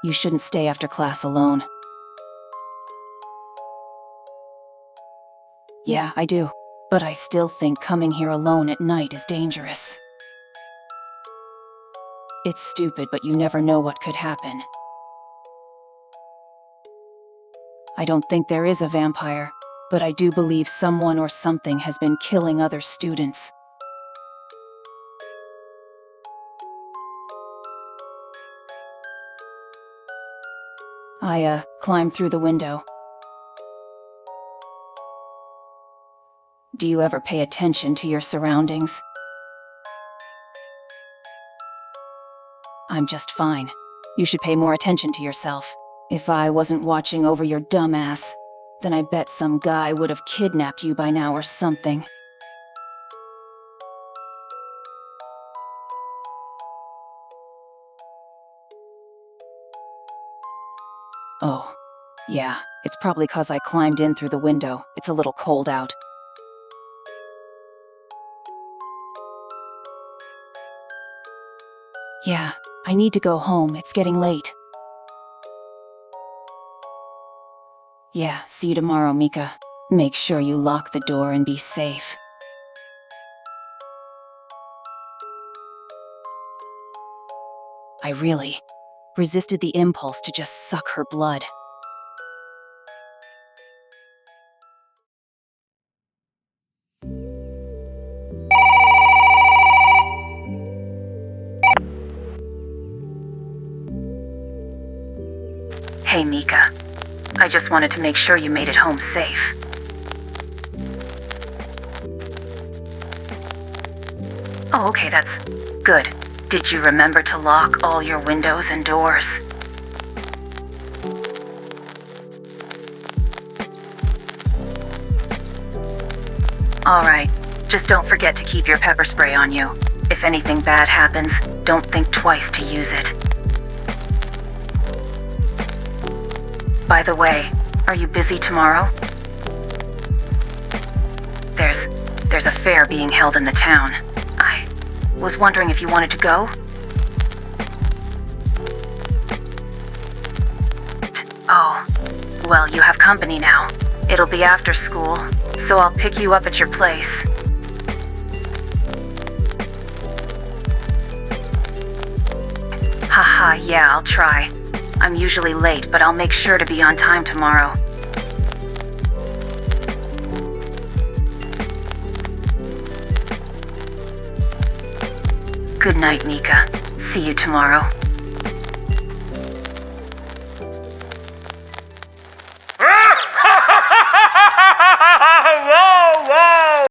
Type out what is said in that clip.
You shouldn't stay after class alone. Yeah, I do. But I still think coming here alone at night is dangerous. It's stupid, but you never know what could happen. I don't think there is a vampire, but I do believe someone or something has been killing other students. I climbed through the window. Do you ever pay attention to your surroundings? I'm just fine. You should pay more attention to yourself. If I wasn't watching over your dumb ass, then I bet some guy would have kidnapped you by now or something. Oh, yeah, it's probably 'cause I climbed in through the window. It's a little cold out. Yeah, I need to go home. It's getting late. Yeah, see you tomorrow, Mika. Make sure you lock the door and be safe. I really resisted the impulse to just suck her blood. Hey, Mika. I just wanted to make sure you made it home safe. Oh, okay, that's good. Did you remember to lock all your windows and doors? Alright, just don't forget to keep your pepper spray on you. If anything bad happens, don't think twice to use it. By the way, are you busy tomorrow? There's a fair being held in the town. I was wondering if you wanted to go? Oh, well, you have company now. It'll be after school, so I'll pick you up at your place. Haha, yeah, I'll try. I'm usually late, but I'll make sure to be on time tomorrow. Good night, Mika. See you tomorrow.